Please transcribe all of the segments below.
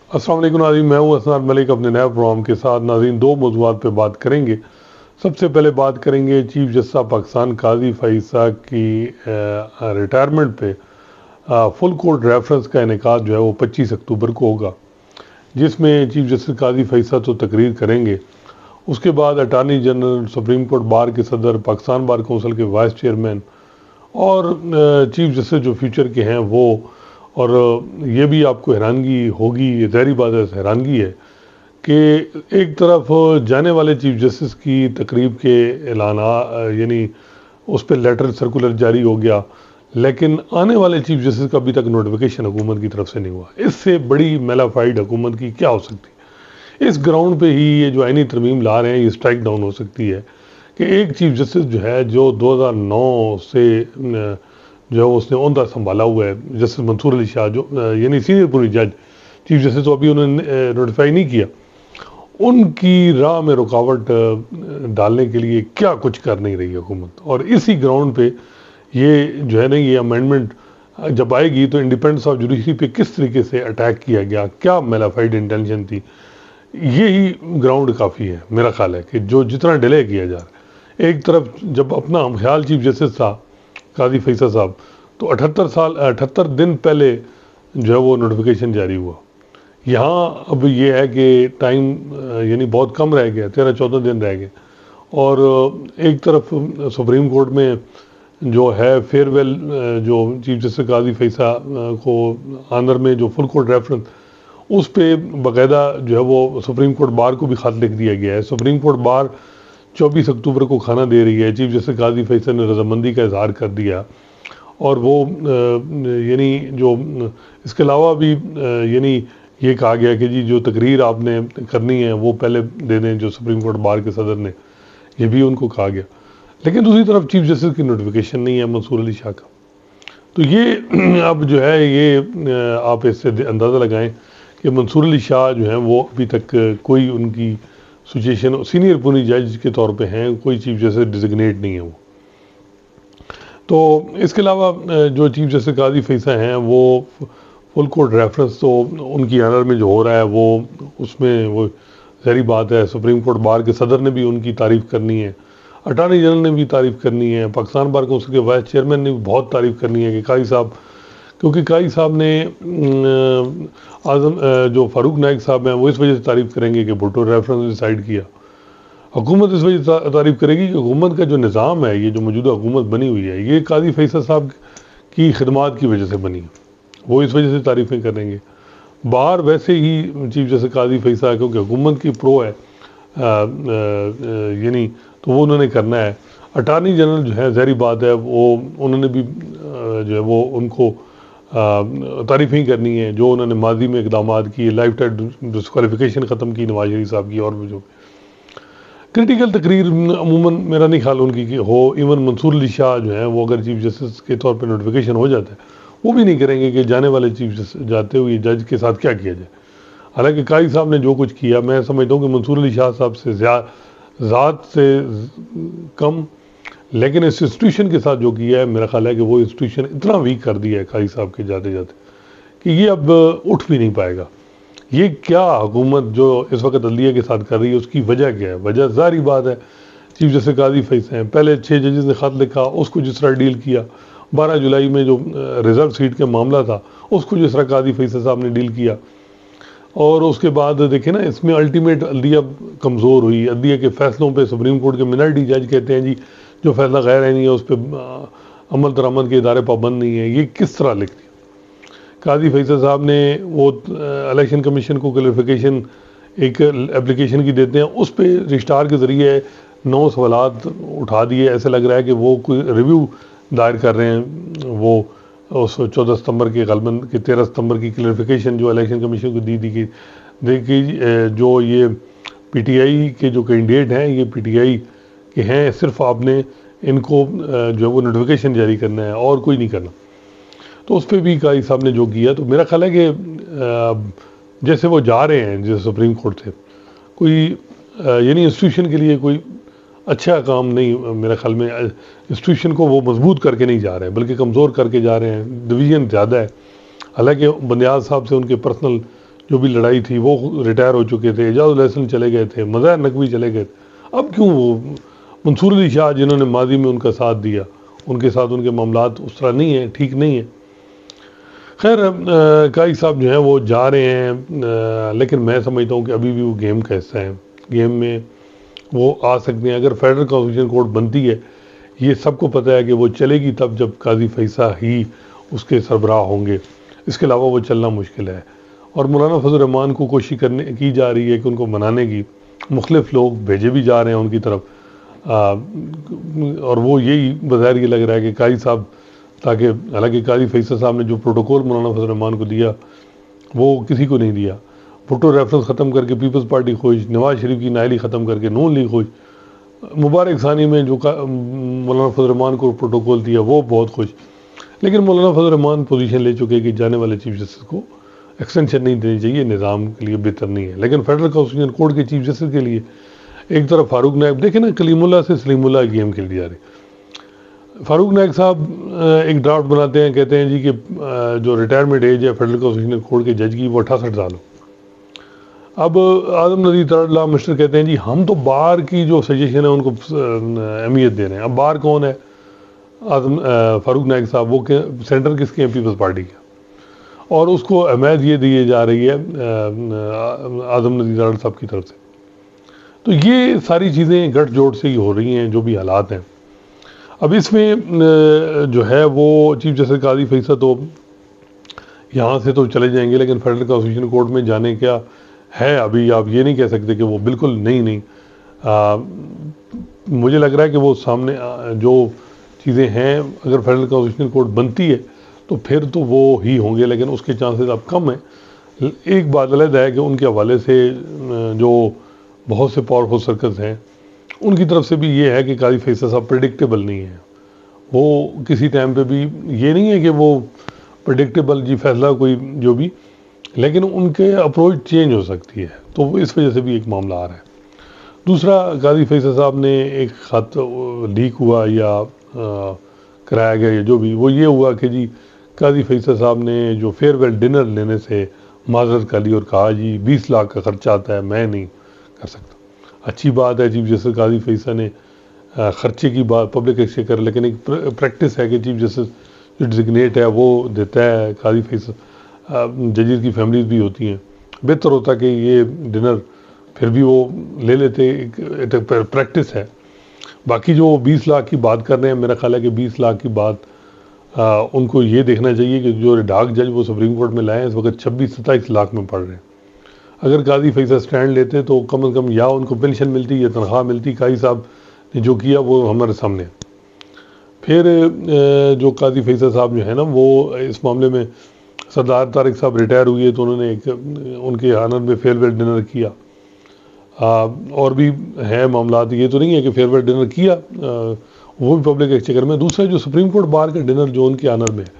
अस्सलाम वालेकुम नाज़रीन, मैं हूँ असनाद मलिक अपने नए प्रोग्राम के साथ। नाज़रीन, दो मौज़ूआत पे बात करेंगे। सबसे पहले बात करेंगे चीफ जस्टिस पाकिस्तान काजी फ़ैज़ साहब की रिटायरमेंट पे फुल कोर्ट रेफरेंस का इनेकाद जो है वो 25 अक्टूबर को होगा, जिसमें चीफ जस्टिस काजी फ़ैज़ साहब तो तकरीर करेंगे। उसके बाद attorney general, supreme court bar के सदर, पाकिस्तान बार कौंसिल के वाइस चेयरमैन और चीफ जस्टिस जो फ्यूचर के हैं वो, और ये भी आपको हैरानगी होगी, ये ज़ाहिर बात है हैरानगी है कि एक तरफ जाने वाले चीफ जस्टिस की तकरीब के ऐलान यानी उस पर लेटर सर्कुलर जारी हो गया, लेकिन आने वाले चीफ जस्टिस का अभी तक नोटिफिकेशन हुकूमत की तरफ से नहीं हुआ। इससे बड़ी मेलाफाइड हुकूमत की क्या हो सकती है? इस ग्राउंड पे ही ये जो आईनी तरमीम ला रहे हैं ये स्ट्राइक डाउन हो सकती है कि एक चीफ जस्टिस जो है, जो 2009 से जो है उसने ओहदा संभाला हुआ है, जस्टिस मंसूर अली शाह, जो यानी सीनियर पूरी जज चीफ जस्टिस, तो अभी उन्होंने नोटिफाई नहीं किया, उनकी राह में रुकावट डालने के लिए क्या कुछ कर नहीं रही है हुकूमत। और इसी ग्राउंड पे ये जो है ना, ये अमेंडमेंट जब आएगी तो इंडिपेंडेंस ऑफ जुडिशरी पे किस तरीके से अटैक किया गया, क्या मेलाफाइड इंटेंशन थी, यही ग्राउंड काफ़ी है मेरा ख्याल है कि जो जितना डिले किया जा रहा है। एक तरफ जब अपना हम ख्याल चीफ जस्टिस था काजी फ़ैज़ साहब, तो 78 दिन पहले जो है वो नोटिफिकेशन जारी हुआ। यहाँ अब ये है कि टाइम यानी बहुत कम रह गया, 13-14 दिन रह गए। और एक तरफ सुप्रीम कोर्ट में जो है फेयरवेल, जो चीफ जस्टिस काजी फ़ैज़ को आंदर में जो फुल कोर्ट रेफरेंस, उस पे बाकायदा जो है वो सुप्रीम कोर्ट बार को भी खत लिख दिया गया है। सुप्रीम कोर्ट बार 24 अक्टूबर को खाना दे रही है। चीफ जस्टिस काजी फ़ैज़ ने रजामंदी का इजहार कर दिया, और वो यानी जो इसके अलावा भी यानी ये कहा गया कि जी जो तकरीर आपने करनी है वो पहले दे दें, जो सुप्रीम कोर्ट बार के सदर ने, ये भी उनको कहा गया। लेकिन दूसरी तरफ चीफ जस्टिस की नोटिफिकेशन नहीं है मंसूर अली शाह का। तो ये अब जो है ये आप इससे अंदाज़ा लगाएं कि मंसूर अली शाह जो हैं वो अभी तक कोई उनकी सिचुएशन सीनियर पुनी जज के तौर पे हैं, कोई चीफ जस्टिस डिजिग्नेट नहीं है वो। तो इसके अलावा जो चीफ जस्टिस काजी फ़ैज़ हैं वो फुल कोर्ट रेफरेंस तो उनकी ऑनर में जो हो रहा है वो, उसमें वो ज़ाहिर बात है सुप्रीम कोर्ट बार के सदर ने भी उनकी तारीफ़ करनी है, अटारनी जनरल ने भी तारीफ़ करनी है, पाकिस्तान बार कौंसिल के वाइस चेयरमैन ने भी बहुत तारीफ़ करनी है कि काजी साहब, क्योंकि काजी साहब ने आजम जो फ़ारूक नाइक साहब हैं वो इस वजह से तारीफ़ करेंगे कि भुट्टो रेफरेंस डिसाइड किया। हुकूमत इस वजह से तारीफ़ करेगी कि हुकूमत का जो निज़ाम है, ये जो मौजूदा हुकूमत बनी हुई है, ये काजी फ़ैज़ साहब की खिदमात की वजह से बनी है, वो इस वजह से तारीफ़ें करेंगे। बाहर वैसे ही चीफ जस्टिस काजी फ़ैज़ साहब क्योंकि हुकूमत की प्रो है यानी, तो वो उन्होंने करना है। अटारनी जनरल जो है ज़ाहिर बात है वो उन्होंने भी जो है वो उनको तारीफ़ें करनी है, जो उन्होंने माजी में इकदाम किए, लाइफ टाइम डिस्क्वालिफिकेशन ख़त्म की नवाज शरीफ साहब की, और जो क्रिटिकल तकरीर अमूमन मेरा नहीं ख्याल उनकी हो। इवन मंसूर अली शाह जो हैं वो अगर चीफ जस्टिस के तौर पे नोटिफिकेशन हो जाता है, वो भी नहीं करेंगे कि जाने वाले चीफ जस्टिस जाते हुए जज के साथ क्या किया जाए। हालांकि काजी साहब ने जो कुछ किया, मैं समझता हूँ कि मंसूर अली शाह साहब से ज़ात से कम, लेकिन इस इंस्टीट्यूशन के साथ जो किया है, मेरा ख्याल है कि वो इंस्टीट्यूशन इतना वीक कर दिया है काजी साहब के जाते जाते कि ये अब उठ भी नहीं पाएगा। ये क्या हुकूमत जो इस वक्त अदलिया के साथ कर रही है, उसकी वजह क्या है? वजह ज़ाहिर बात है चीफ जस्टिस काजी फ़ैज़ हैं, पहले 6 जजेस ने ख़त लिखा, उसको जिस तरह डील किया, 12 जुलाई में जो रिज़र्व सीट का मामला था उसको जिस तरह काजी फ़ैज़ साहब ने डील किया, और उसके बाद देखें ना, इसमें अल्टीमेट अदलिया कमज़ोर हुई। अदलिया के फ़ैसलों पर सुप्रीम कोर्ट के मिनॉरिटी जज कहते हैं जी जो फैसला गैर आईनी है उस पर अमल दरामद के इदारे पाबंद नहीं है। ये किस तरह लिख दिया? काजी फ़ैज़ साहब ने वो इलेक्शन कमीशन को क्लैरिफिकेशन एक एप्लीकेशन की देते हैं, उस पर रजिस्ट्रार के ज़रिए 9 सवालात उठा दिए। ऐसे लग रहा है कि वो कोई रिव्यू दायर कर रहे हैं। वो उस 14 सितंबर के गलबन के 13 सितंबर की क्लैरिफिकेशन जो इलेक्शन कमीशन को दी कि देखिए जो ये पीटीआई के जो कैंडिडेट हैं ये पीटीआई के हैं, सिर्फ आपने इनको जो है वो नोटिफिकेशन जारी करना है और कोई नहीं करना। तो उस पर भी काजी साहब ने जो किया, तो मेरा ख्याल है कि जैसे वो जा रहे हैं जैसे सुप्रीम कोर्ट से, कोई यानी इंस्टीट्यूशन के लिए कोई अच्छा काम नहीं, मेरे ख्याल में इंस्टीट्यूशन को वो मजबूत करके नहीं जा रहे हैं बल्कि कमज़ोर करके जा रहे हैं। डिवीज़न ज़्यादा है। हालांकि बंदियाल साहब से उनके पर्सनल जो भी लड़ाई थी वो रिटायर हो चुके थे, एजाज लहसन चले गए थे, मज़ार नकवी चले गए थे। अब क्यों वो मंसूर अली शाह जिन्होंने माजी में उनका साथ दिया, उनके साथ उनके मामलात उस तरह नहीं है, ठीक नहीं है। खैर काई साहब जो हैं वो जा रहे हैं, लेकिन मैं समझता हूँ कि अभी भी वो गेम का हिस्सा है, गेम में वो आ सकते हैं। अगर फेडरल कॉन्स्टिट्यूशन कोर्ट बनती है, ये सबको पता है कि वो चलेगी तब जब काजी फैसा ही उसके सरबराह होंगे, इसके अलावा वो चलना मुश्किल है। और मौलाना फजल रहमान को कोशिश करने की जा रही है कि उनको मनाने की, मुख्तलिफ लोग भेजे भी जा रहे हैं उनकी तरफ, और वो यही बज़ाहिर ये लग रहा है कि काजी साहब, ताकि हालांकि काजी फैसल साहब ने जो प्रोटोकॉल मौलाना फजल रहमान को दिया वो किसी को नहीं दिया। भुट्टो रेफरेंस ख़त्म करके पीपल्स पार्टी खुश, नवाज शरीफ की नायली ख़त्म करके नून लीग खुश, मुबारक सानी में जो मौलाना फजल रहमान को प्रोटोकॉल दिया वो बहुत खुश। लेकिन मौलाना फजल रहमान पोजीशन ले चुके कि जाने वाले चीफ जस्टिस को एक्सटेंशन नहीं देनी चाहिए, निज़ाम के लिए बेहतर नहीं है। लेकिन फेडरल कॉन्स्टिट्यूशन कोर्ट के चीफ जस्टिस के लिए एक तरफ फारूक नायब, देखें ना, कलीमुल्लाह से सलीमुल्लाह गेम खेल जा रही। फारूक नायब साहब एक ड्राफ्ट बनाते हैं, कहते हैं जी कि जो रिटायरमेंट एज है फेडरल कॉन्स्टिट्यूशन कोर्ट के जज की वो 68 साल हो। अब आदम नज़ीर तड़ला मिस्टर कहते हैं जी हम तो बार की जो सजेशन है उनको अहमियत दे रहे हैं। अब बार कौन है? फारूक नायक साहब, वो सेंटर किसके हैं? पीपल्स पार्टी के, और उसको अहमियत ये दी जा रही है आदम नज़ीर तड़ला साहब की तरफ से। तो ये सारी चीज़ें गठजोड़ से ही हो रही हैं, जो भी हालात हैं। अब इसमें जो है वो चीफ जस्टिस काजी फैसल तो यहाँ से तो चले जाएंगे, लेकिन फेडरल कॉन्स्टिट्यूशन कोर्ट में जाने क्या है अभी आप ये नहीं कह सकते कि वो बिल्कुल नहीं। मुझे लग रहा है कि वो सामने जो चीज़ें हैं, अगर फेडरल कॉन्स्टिट्यूशन कोर्ट बनती है तो फिर तो वो ही होंगे, लेकिन उसके चांसेस अब कम हैं। एक बात अलग है कि उनके हवाले से जो बहुत से पावरफुल सर्कल्स हैं उनकी तरफ से भी ये है कि काजी फैसल साहब प्रेडिक्टेबल नहीं है। वो किसी टाइम पे भी ये नहीं है कि वो प्रेडिक्टेबल जी फैसला कोई जो भी, लेकिन उनके अप्रोच चेंज हो सकती है, तो इस वजह से भी एक मामला आ रहा है। दूसरा, काजी फैसल साहब ने एक ख़त लीक हुआ या कराया गया या जो भी, वो ये हुआ कि जी काजी फैसल साहब ने जो फेयरवेल डिनर लेने से माजरत कर ली और कहा जी 20 लाख का खर्चा आता है, मैं नहीं कर सकता। अच्छी बात है, चीफ जस्टिस काजी फैसल ने ख़र्चे की बात पब्लिक एक्सचेकर, लेकिन एक प्रैक्टिस है कि चीफ जस्टिस जो डिजिग्नेट है वो देता है। काजी फैसल जजेस की फैमिलीज भी होती हैं, बेहतर होता कि ये डिनर फिर भी वो ले लेते, एक प्रैक्टिस है। बाकी जो 20 लाख की बात कर रहे हैं, मेरा ख्याल है कि 20 लाख की बात उनको ये देखना चाहिए कि जो डाक जज वो सुप्रीम कोर्ट में लाए हैं इस वक्त 26-27 लाख में पढ़ रहे हैं। अगर काजी फैसल स्टैंड लेते तो कम से कम या उनको पेंशन मिलती या तनख्वाह मिलती। काजी साहब ने जो किया वो हमारे सामने। फिर जो काजी फैसल साहब जो है ना, वो इस मामले में सरदार तारिक साहब रिटायर हुए तो उन्होंने एक उनके आनंद में फेयरवेल डिनर किया। और भी है मामला, ये तो नहीं है कि फेयरवेल डिनर किया, वो भी पब्लिक एक्सचेकर में। दूसरा, जो सुप्रीम कोर्ट बार का डिनर जो उनके आनर में है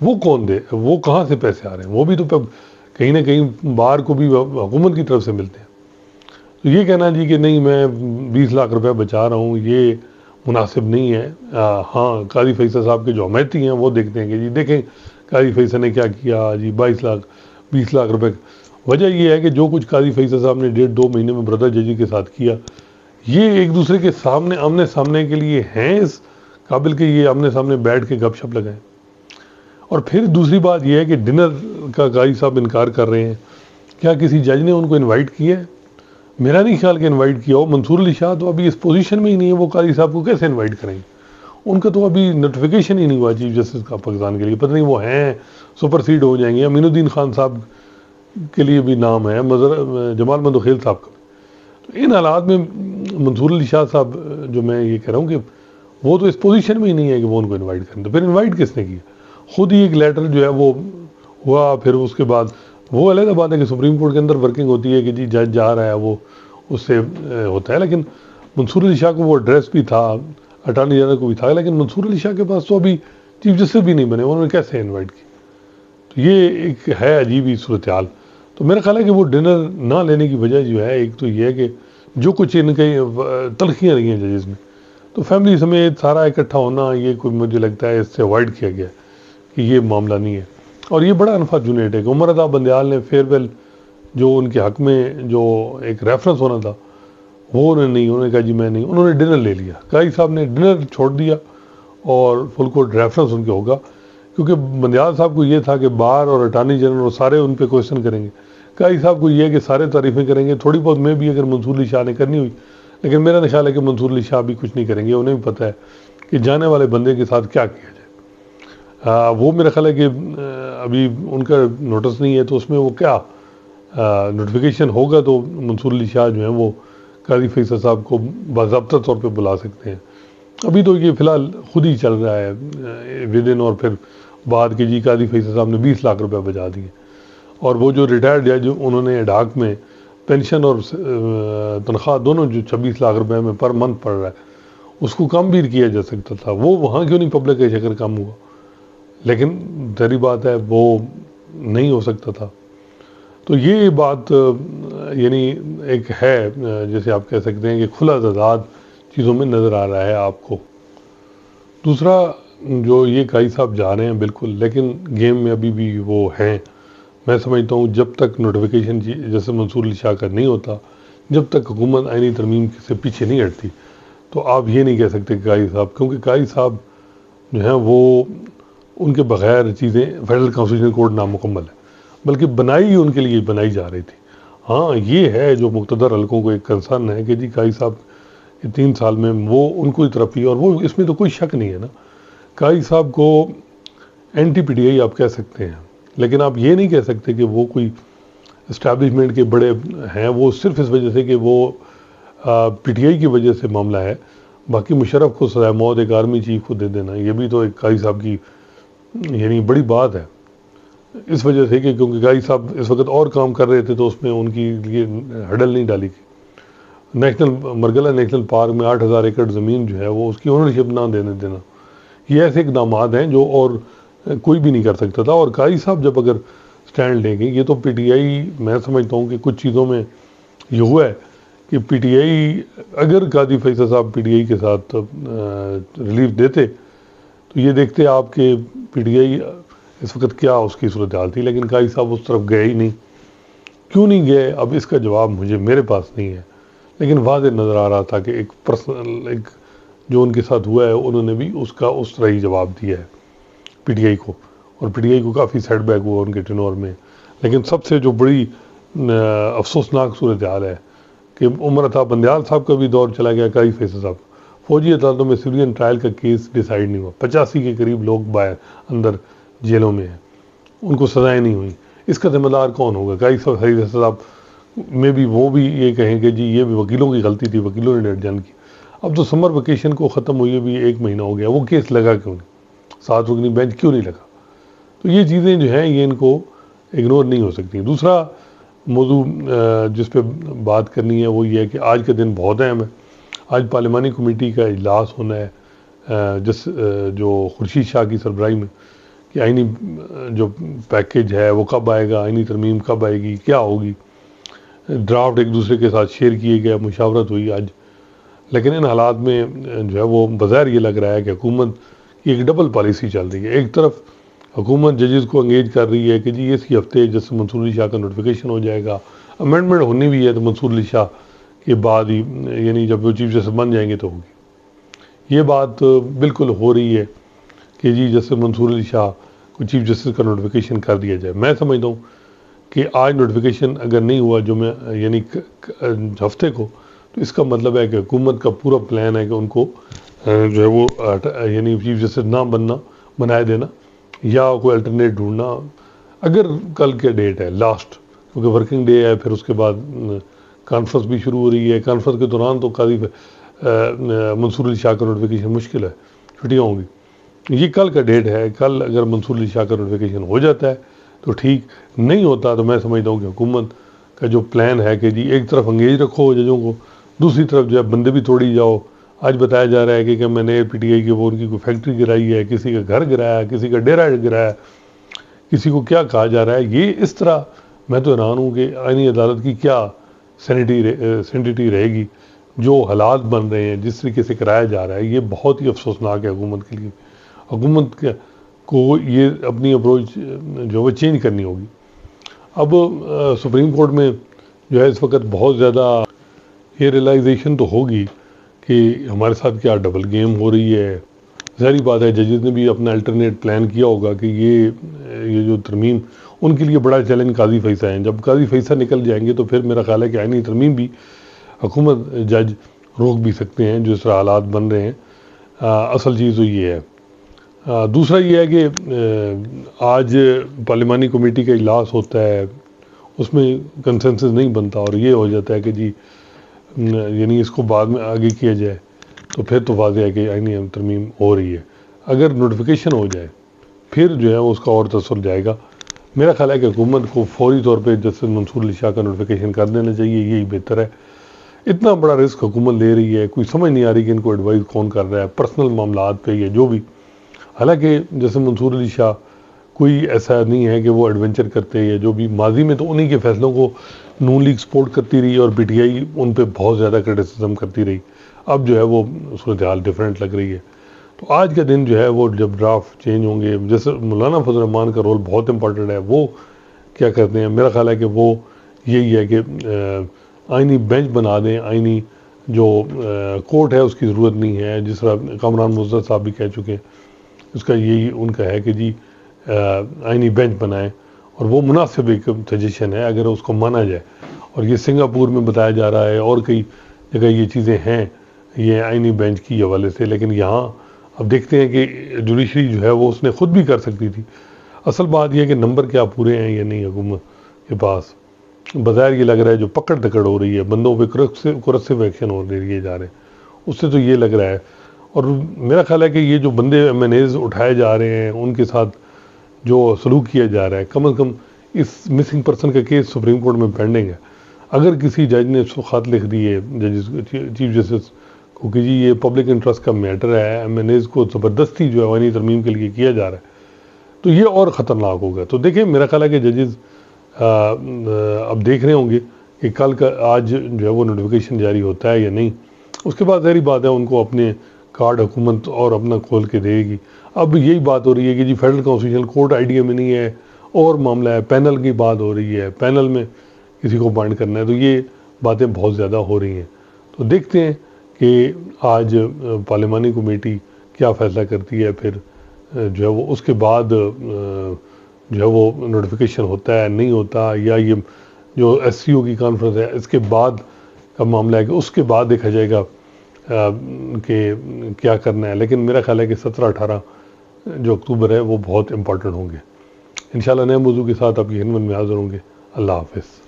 वो कौन दे, वो कहाँ से पैसे आ रहे हैं? वो भी तो कहीं ना कहीं बार को भी हुकूमत की तरफ से मिलते हैं। तो ये कहना जी कि नहीं मैं 20 लाख रुपए बचा रहा हूँ, ये मुनासिब नहीं है। हाँ, काजी फैसल साहब के जो हमायती हैं वो देखते हैं कि जी देखें काजी फैसल ने क्या किया जी, 20 लाख रुपए। वजह यह है कि जो कुछ काजी फैसल साहब ने 1.5-2 महीने में ब्रदर जजी के साथ किया, ये एक दूसरे के सामने आमने सामने के लिए हैं इस काबिल के ये आमने सामने बैठ के गपशप लगाएं। और फिर दूसरी बात यह है कि डिनर का काजी साहब इनकार कर रहे हैं। क्या किसी जज ने उनको इन्वाइट किया है? मेरा नहीं ख्याल कि इन्वाइट किया हो। मंसूर अली शाह तो अभी इस पोजीशन में ही नहीं है, वो काजी साहब को कैसे इन्वाइट करेंगे? उनका तो अभी नोटिफिकेशन ही नहीं हुआ चीफ जस्टिस का पाकिस्तान के लिए, पता नहीं वो हैं सुपरसीड हो जाएंगे। अमीनुद्दीन खान साहब के लिए भी नाम है, जमाल मंदोखेल साहब का। तो इन हालात में मंसूर अली शाह साहब, जो मैं ये कह रहा हूँ कि वो तो इस पोजीशन में ही नहीं है कि वो उनको इन्वाइट करें। तो फिर इन्वाइट किसने किया? खुद ही एक लेटर जो है वो हुआ। फिर उसके बाद वो अलग बात है कि सुप्रीम कोर्ट के अंदर वर्किंग होती है कि जी जज जा रहा है वो उससे होता है, लेकिन मंसूर अली शाह को वो एड्रेस भी था, अटॉर्नी जनरल को भी था, लेकिन मंसूर अली शाह के पास तो अभी चीफ जस्टिस भी नहीं बने, उन्होंने कैसे इन्वाइट की? तो ये एक है अजीब ही सूरत हाल। तो मेरा ख्याल है कि वो डिनर ना लेने की वजह जो है, एक तो ये है कि जो कुछ इनके तलखियाँ रही हैं जजेस में, तो फैमिली समेत सारा इकट्ठा होना, ये कोई मुझे लगता है इससे अवॉइड किया गया कि ये मामला नहीं है। और ये बड़ा अनफॉर्चुनेट है कि उमर अता बंदयाल ने फेयरवेल जो उनके हक में जो एक रेफरेंस होना था वो उन्होंने कहा जी मैं नहीं, उन्होंने डिनर ले लिया। काजी साहब ने डिनर छोड़ दिया और फुल कोर्ट रेफरेंस उनके होगा, क्योंकि बंदयाल साहब को ये था कि बार और अटार्नी जनरल और सारे उन पर क्वेश्चन करेंगे। काजी साहब को ये है कि सारे तारीफ़ें करेंगे, थोड़ी बहुत मैं भी अगर मंसूर अली शाह ने करनी हुई, लेकिन मेरा ख्याल है कि मंसूर अली शाह भी कुछ नहीं करेंगे। उन्हें भी पता है कि जाने वाले बंदे के साथ क्या किया जाए। वो मेरा ख्याल है कि अभी उनका नोटिस नहीं है, तो उसमें वो क्या नोटिफिकेशन होगा तो मंसूर अली शाह जो है वो काजी फैसल साहब को बाज़ाब्ता तौर पे बुला सकते हैं। अभी तो ये फ़िलहाल खुद ही चल रहा है विद इन, और फिर बाद के जी काजी फैसल साहब ने 20 लाख रुपए बचा दिए। और वो जो रिटायर्ड जज उन्होंने डाक में पेंशन और तनख्वाह दोनों जो 26 लाख रुपए में पर मंथ पड़ रहा है, उसको कम भी किया जा सकता था। वो वहाँ क्यों नहीं पब्लिक के शक्कर कम हुआ, लेकिन जहरी बात है वो नहीं हो सकता था। तो ये बात यानी एक है, जैसे आप कह सकते हैं कि खुला तजाद चीज़ों में नज़र आ रहा है आपको। दूसरा, जो ये काजी साहब जा रहे हैं बिल्कुल, लेकिन गेम में अभी भी वो हैं। मैं समझता हूँ जब तक नोटिफिकेशन जैसे मंसूर अली शाह का नहीं होता, जब तक हुकूमत आईनी तरमीम से पीछे नहीं हटती, तो आप ये नहीं कह सकते काजी साहब, क्योंकि काजी साहब जो हैं वो उनके बगैर चीज़ें फेडरल कॉन्स्टिट्यूशन कोड नामुकम्मल है, बल्कि बनाई ही उनके लिए बनाई जा रही थी। हाँ, ये है जो मुक़्तदर हल्कों को एक कंसर्न है कि जी काजी साहब 3 साल में वो उनको ही तरफ ही, और वो इसमें तो कोई शक नहीं है ना। काजी साहब को एंटी पीटीआई आप कह सकते हैं, लेकिन आप ये नहीं कह सकते कि वो कोई इस्टेब्लिशमेंट के बड़े हैं। वो सिर्फ इस वजह से कि वो पीटीआई की वजह से मामला है। बाकी मुशर्रफ को सज़ाए मौत एक आर्मी चीफ को दे देना, ये भी तो एक काजी साहब की यानी बड़ी बात है। इस वजह से कि क्योंकि काजी साहब इस वक्त और काम कर रहे थे, तो उसमें उनकी ये हडल नहीं डाली थी। मरगला नेशनल पार्क में 8000 एकड़ ज़मीन जो है वो उसकी ओनरशिप ना देने देना, ये ऐसे इकदाम हैं जो और कोई भी नहीं कर सकता था। और काजी साहब जब अगर स्टैंड लेंगे, ये तो पीटीआई, मैं समझता हूँ कि कुछ चीज़ों में ये हुआ है कि पीटीआई, अगर काजी फैसल साहब पीटीआई के साथ रिलीफ देते तो ये देखते आपके पीटीआई इस वक्त क्या उसकी सूरत हाल थी, लेकिन काजी साहब उस तरफ गए ही नहीं। क्यों नहीं गए, अब इसका जवाब मेरे पास नहीं है, लेकिन वाज़ेह नज़र आ रहा था कि एक पर्सनल एक जो उनके साथ हुआ है, उन्होंने भी उसका उस तरह ही जवाब दिया है पीटीआई को, और पीटीआई को काफ़ी सेटबैक हुआ उनके टेन्योर में। लेकिन सबसे जो बड़ी अफसोसनाक सूरत हाल है कि उमर अता बंदयाल साहब का भी दौर चला गया, काजी फैसल साहब फौजी अदालतों में सिविलियन ट्रायल का केस डिसाइड नहीं हुआ। 85 के करीब लोग बाहर अंदर जेलों में हैं, उनको सजाएं नहीं हुई। इसका जिम्मेदार कौन होगा? काजी फैसल साहब में भी वो भी ये कहें कि जी ये भी वकीलों की गलती थी, वकीलों ने डेडजन की। अब तो समर वेकेशन को ख़त्म हुई भी 1 महीना हो गया, वो केस लगा क्यों नहीं? 7 रुकनी बेंच क्यों नहीं लगा? तो ये चीज़ें जो हैं ये इनको इग्नोर नहीं हो सकती। दूसरा मौजू जिस पे बात करनी है वो ये है कि आज का दिन बहुत अहम है। आज पार्लिमानी कमेटी का इजलास होना है, जो खुर्शीद शाह की सरबराही में, कि आइनी जो पैकेज है वो कब आएगा, आइनी तरमीम कब आएगी, क्या होगी। ड्राफ्ट एक दूसरे के साथ शेयर किए गए, मुशावरत हुई आज। लेकिन इन हालात में जो है वो बज़ाहिर ये लग रहा है कि हुकूमत की एक डबल पॉलिसी चल रही है। एक तरफ हुकूमत जजेस को एंगेज कर रही है कि जी इसी हफ्ते जैसे मंसूर अली शाह का नोटिफिकेशन हो जाएगा, अमेंडमेंट होनी भी है तो मंसूर अली शाह के बाद ही, यानी जब वो चीफ जस्टिस बन जाएंगे तो होगी। ये बात बिल्कुल हो रही है कि जी जैसे मंसूर अली शाह को चीफ जस्टिस का नोटिफिकेशन कर दिया जाए। मैं समझता हूँ कि आज नोटिफिकेशन अगर नहीं हुआ जो मैं यानी हफ्ते को, तो इसका मतलब है कि हुकूमत का पूरा प्लान है कि उनको जो है वो यानी चीफ जस्टिस ना बनाए देना या कोई अल्टरनेट ढूंढना। अगर कल के डेट है लास्ट, क्योंकि वर्किंग डे है, फिर उसके बाद कॉन्फ्रेंस भी शुरू हो रही है। कॉन्फ्रेंस के दौरान तो काजी मंसूर अली शाह का नोटिफिकेशन मुश्किल है, छुट्टियाँ होंगी। ये कल का डेट है, कल अगर मंसूर अली शाह का नोटिफिकेशन हो जाता है तो ठीक, नहीं होता तो मैं समझता हूँ कि हुकूमत का जो प्लान है कि जी एक तरफ अंगेज रखो जजों को, दूसरी तरफ जो है बंदे भी तोड़ी जाओ। आज बताया जा रहा है कि मैंने पीटीआई की वो उनकी कोई फैक्ट्री गिराई है, किसी का घर गिराया, किसी का डेरा गिराया, किसी को क्या कहा जा रहा है। ये इस तरह मैं तो हैरान हूँ कि आईनी अदालत की क्या सैनिटी रहेगी। जो हालात बन रहे हैं, जिस तरीके से कराया जा रहा है, ये बहुत ही अफसोसनाक है हुकूमत के लिए। हुकूमत को ये अपनी अप्रोच जो वो चेंज करनी होगी। अब सुप्रीम कोर्ट में जो है इस वक्त बहुत ज़्यादा ये रियलाइजेशन तो होगी कि हमारे साथ क्या डबल गेम हो रही है। ज़ाहिर बात है जजेस ने भी अपना अल्टरनेट प्लान किया होगा कि ये जो तरमीम उनके लिए बड़ा चैलेंज काजी फैसा है। जब काजी फैसा निकल जाएंगे तो फिर मेरा ख्याल है कि आईनी तरमीम भी हुकूमत जज रोक भी सकते हैं जो इस तरह हालात बन रहे हैं। असल चीज़ तो ये है। दूसरा ये है कि आज पार्लिमानी कमेटी का इजलास होता है, उसमें कंसेंसस नहीं बनता और ये हो जाता है कि जी यानी इसको बाद में आगे किया जाए, तो फिर तो वाज़ेह है कि आईनी तरमीम हो रही है। अगर नोटिफिकेशन हो जाए फिर जो है उसका और तसर जाएगा। मेरा ख्याल है कि हुकूमत को फौरी तौर पे जस्टिस मंसूर अली शाह का नोटिफिकेशन कर देना चाहिए, यही बेहतर है। इतना बड़ा रिस्क हुकूमत ले रही है, कोई समझ नहीं आ रही कि इनको एडवाइस कौन कर रहा है, पर्सनल मामलात पे या जो भी। हालांकि जैसे मंसूर अली शाह कोई ऐसा नहीं है कि वो एडवेंचर करते हैं या जो भी, माजी में तो उन्हीं के फैसलों को नून लीग सपोर्ट करती रही और पीटीआई उन पर बहुत ज़्यादा क्रिटिसिज्म करती रही। अब जो है वो सूरत हाल डिफरेंट लग रही है। तो आज का दिन जो है वो जब ड्राफ्ट चेंज होंगे, जैसे मौलाना फजल रहमान का रोल बहुत इंपॉर्टेंट है, वो क्या करते हैं, मेरा ख्याल है कि वो यही है कि आईनी बेंच बना दें। आईनी जो कोर्ट है उसकी ज़रूरत नहीं है, जिस तरह कामरान मुज़्ज़र साहब भी कह चुके हैं, उसका यही उनका है कि जी आईनी बेंच बनाएं और वो मुनासिब एक सजेशन है अगर उसको माना जाए। और ये सिंगापुर में बताया जा रहा है और कई जगह ये चीज़ें हैं ये आईनी बेंच की हवाले से, लेकिन यहाँ अब देखते हैं कि जुडिशरी जो है वो उसने खुद भी कर सकती थी। असल बात यह है कि नंबर क्या पूरे हैं या नहीं हुकूमत के पास। बाज़ाहिर ये लग रहा है जो पकड़ दकड़ हो रही है, बंदों पे करसिव एक्शन हो लिए जा रहे हैं, उससे तो ये लग रहा है। और मेरा ख्याल है कि ये जो बंदे एमएनएज उठाए जा रहे हैं उनके साथ जो सलूक किया जा रहा है, कम से कम इस मिसिंग पर्सन का केस सुप्रीम कोर्ट में पेंडिंग है। अगर किसी जज ने उसको ख़त लिख दी है जजिस चीफ जस्टिस को कि जी ये पब्लिक इंटरेस्ट का मैटर है, एमएनएज को ज़बरदस्ती जो है आईनी तरमीम के लिए किया जा रहा है, तो ये और ख़तरनाक होगा। तो देखिए मेरा ख्याल है कि जजेस अब देख रहे होंगे कि कल का आज जो है वो नोटिफिकेशन जारी होता है या नहीं। उसके बाद ज़ाहिर बात है उनको अपने कार्ड हुकूमत और अपना खोल के देगी। अब यही बात हो रही है कि जी फेडरल कॉन्स्टिट्यूशनल कोर्ट आइडिया में नहीं है और मामला है, पैनल की बात हो रही है, पैनल में किसी को पॉइंट करना है, तो ये बातें बहुत ज़्यादा हो रही हैं। तो देखते हैं कि आज पार्लिमानी कमेटी क्या फ़ैसला करती है, फिर जो है वो उसके बाद जो है वो नोटिफिकेशन होता है नहीं होता, या ये जो एससीओ की कॉन्फ्रेंस है इसके बाद का मामला है कि उसके बाद देखा जाएगा कि क्या करना है। लेकिन मेरा ख्याल है कि 17-18 जो अक्टूबर है वो बहुत इंपॉर्टेंट होंगे। इंशाल्लाह नए मौजू के साथ आपकी खिदमत में हाज़िर होंगे। अल्लाह हाफ़िज़।